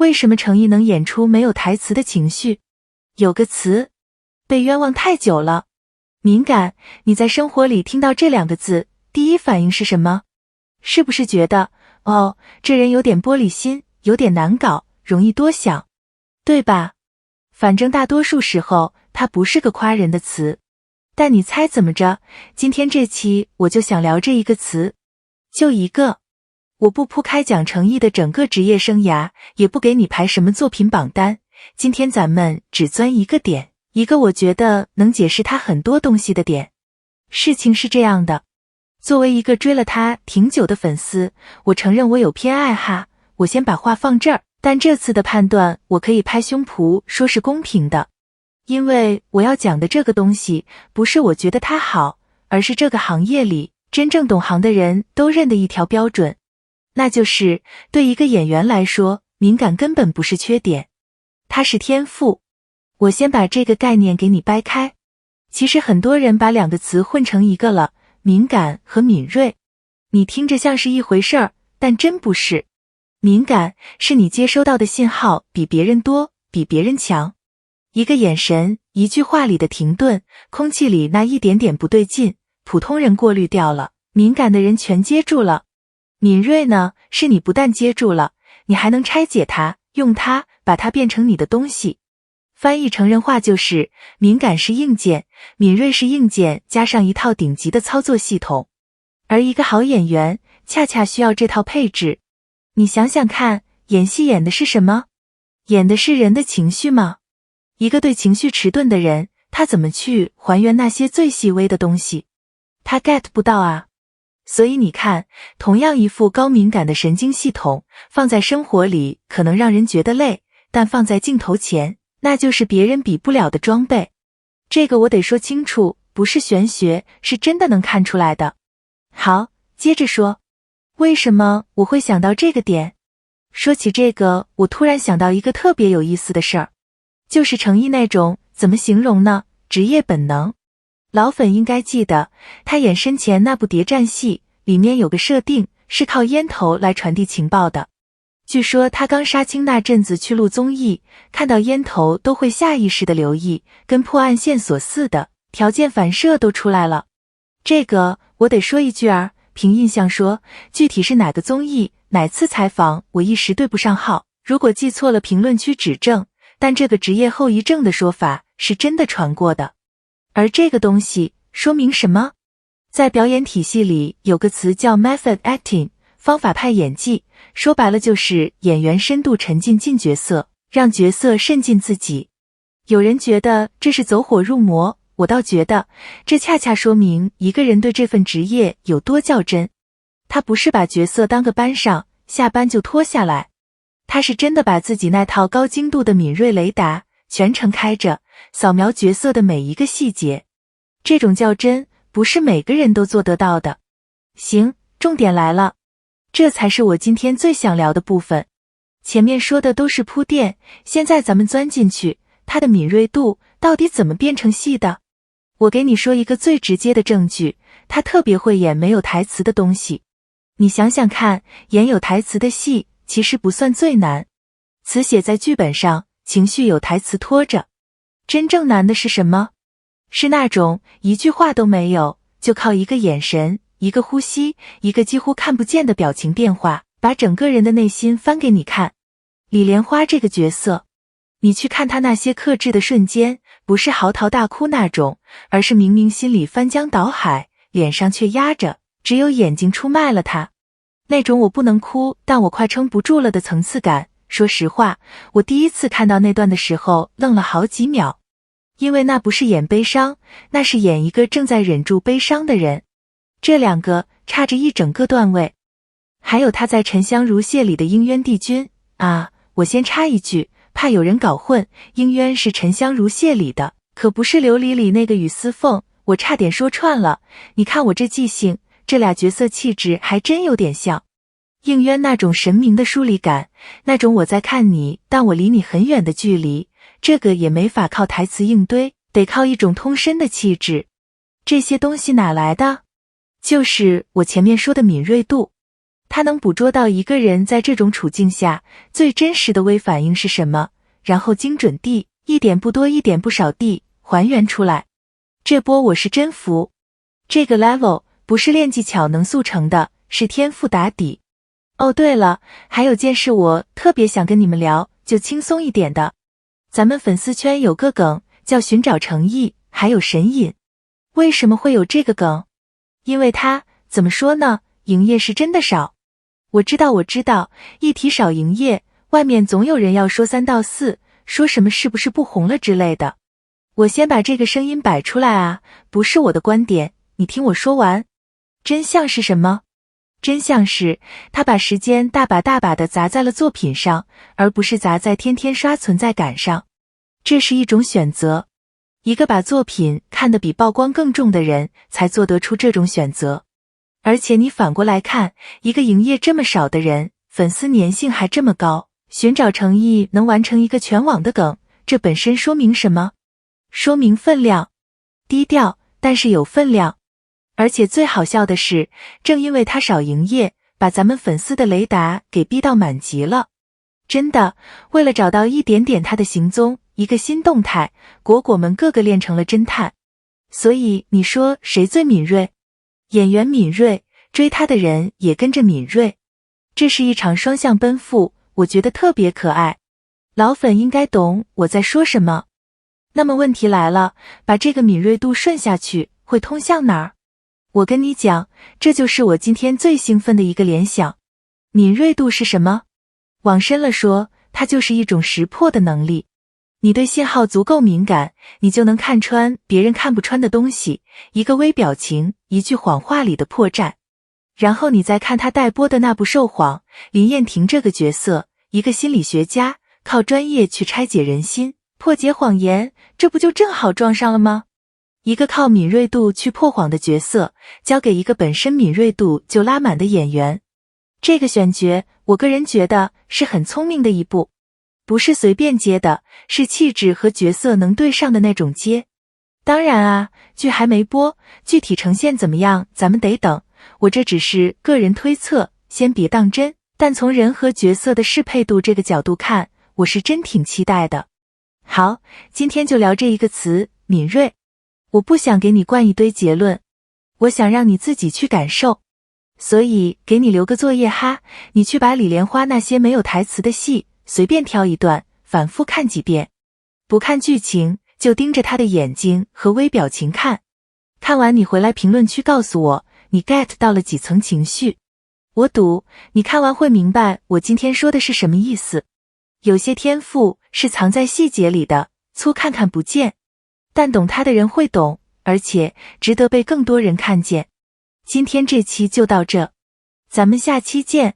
为什么程毅能演出没有台词的情绪？有个词，被冤枉太久了。敏感，你在生活里听到这2个字，第一反应是什么？是不是觉得，哦，这人有点玻璃心，有点难搞，容易多想，对吧？反正大多数时候，它不是个夸人的词。但你猜怎么着？今天这期我就想聊这一个词，就一个。我不铺开讲程毅的整个职业生涯，也不给你排什么作品榜单，今天咱们只钻一个点，一个我觉得能解释他很多东西的点。事情是这样的，作为一个追了他挺久的粉丝，我承认我有偏爱哈，我先把话放这儿，但这次的判断我可以拍胸脯说是公平的。因为我要讲的这个东西，不是我觉得它好，而是这个行业里真正懂行的人都认的一条标准。那就是对一个演员来说，敏感根本不是缺点，它是天赋。我先把这个概念给你掰开。其实很多人把2个词混成一个了，敏感和敏锐。你听着像是一回事儿，但真不是。敏感是你接收到的信号比别人多，比别人强。一个眼神，一句话里的停顿，空气里那一点点不对劲，普通人过滤掉了，敏感的人全接住了。敏锐呢，是你不但接住了，你还能拆解它，用它，把它变成你的东西。翻译成人话就是，敏感是硬件，敏锐是硬件加上一套顶级的操作系统。而一个好演员，恰恰需要这套配置。你想想看，演戏演的是什么？演的是人的情绪吗？一个对情绪迟钝的人，他怎么去还原那些最细微的东西？他 get 不到啊。所以你看，同样一副高敏感的神经系统，放在生活里可能让人觉得累，但放在镜头前，那就是别人比不了的装备。这个我得说清楚，不是玄学，是真的能看出来的。好，接着说，为什么我会想到这个点？说起这个，我突然想到一个特别有意思的事儿，就是程毅那种，怎么形容呢？职业本能。老粉应该记得，他演生前那部谍战戏，里面有个设定，是靠烟头来传递情报的。据说他刚杀青那阵子去录综艺，看到烟头都会下意识的留意，跟破案线索似的，条件反射都出来了。这个我得说一句儿，凭印象说，具体是哪个综艺，哪次采访，我一时对不上号，如果记错了评论区指正，但这个职业后遗症的说法是真的传过的。而这个东西说明什么？在表演体系里有个词叫 method acting， 方法派演技，说白了就是演员深度沉浸进角色，让角色渗进自己。有人觉得这是走火入魔，我倒觉得这恰恰说明一个人对这份职业有多较真。他不是把角色当个班上，下班就脱下来，他是真的把自己那套高精度的敏锐雷达全程开着，扫描角色的每一个细节。这种较真不是每个人都做得到的。行，重点来了，这才是我今天最想聊的部分。前面说的都是铺垫，现在咱们钻进去，他的敏锐度到底怎么变成戏的？我给你说一个最直接的证据，他特别会演没有台词的东西。你想想看，演有台词的戏其实不算最难，词写在剧本上，情绪有台词拖着。真正难的是什么？是那种一句话都没有，就靠一个眼神，一个呼吸，一个几乎看不见的表情变化，把整个人的内心翻给你看。李莲花这个角色，你去看他那些克制的瞬间，不是嚎啕大哭那种，而是明明心里翻江倒海，脸上却压着，只有眼睛出卖了他。那种我不能哭，但我快撑不住了的层次感。说实话，我第一次看到那段的时候愣了好几秒，因为那不是演悲伤，那是演一个正在忍住悲伤的人。这两个差着一整个段位。还有他在《沉香如屑》里的应渊帝君啊，我先插一句，怕有人搞混，应渊是《沉香如屑》里的，可不是琉璃里那个雨丝凤，我差点说串了。你看我这记性，这俩角色气质还真有点像。应渊那种神明的疏离感，那种我在看你，但我离你很远的距离，这个也没法靠台词硬堆，得靠一种通身的气质。这些东西哪来的？就是我前面说的敏锐度。它能捕捉到一个人在这种处境下最真实的微反应是什么，然后精准地，一点不多一点不少地还原出来。这波我是真服。这个 level 不是练技巧能速成的，是天赋打底。哦，对了，还有件事我特别想跟你们聊，就轻松一点的。咱们粉丝圈有个梗叫寻找诚意，还有神隐。为什么会有这个梗？因为它，怎么说呢，营业是真的少。我知道，一提少营业，外面总有人要说3到4，说什么是不是不红了之类的。我先把这个声音摆出来啊，不是我的观点，你听我说完。真相是什么？真相是，他把时间大把的砸在了作品上，而不是砸在天天刷存在感上。这是一种选择。一个把作品看得比曝光更重的人，才做得出这种选择。而且你反过来看，一个营业这么少的人，粉丝粘性还这么高，寻找诚意能完成一个全网的梗，这本身说明什么？说明分量。低调，但是有分量。而且最好笑的是，正因为他少营业，把咱们粉丝的雷达给逼到满级了。真的，为了找到一点点他的行踪，一个新动态，果们个个练成了侦探。所以你说谁最敏锐？演员敏锐，追他的人也跟着敏锐。这是一场双向奔赴，我觉得特别可爱。老粉应该懂我在说什么。那么问题来了，把这个敏锐度顺下去，会通向哪儿？我跟你讲，这就是我今天最兴奋的一个联想。敏锐度是什么？往深了说，它就是一种识破的能力。你对信号足够敏感，你就能看穿别人看不穿的东西，一个微表情，一句谎话里的破绽。然后你再看他待播的那部《受谎》，林燕婷这个角色，一个心理学家，靠专业去拆解人心，破解谎言，这不就正好撞上了吗？一个靠敏锐度去破谎的角色，交给一个本身敏锐度就拉满的演员。这个选角，我个人觉得是很聪明的一步。不是随便接的，是气质和角色能对上的那种接。当然啊，剧还没播，具体呈现怎么样，咱们得等。我这只是个人推测，先别当真。但从人和角色的适配度这个角度看，我是真挺期待的。好，今天就聊这一个词，敏锐。我不想给你灌一堆结论，我想让你自己去感受。所以给你留个作业哈，你去把李莲花那些没有台词的戏随便挑一段，反复看几遍。不看剧情，就盯着他的眼睛和微表情看。看完你回来评论区告诉我，你 get 到了几层情绪。我赌，你看完会明白我今天说的是什么意思。有些天赋是藏在细节里的，粗看看不见。但懂他的人会懂，而且值得被更多人看见。今天这期就到这，咱们下期见。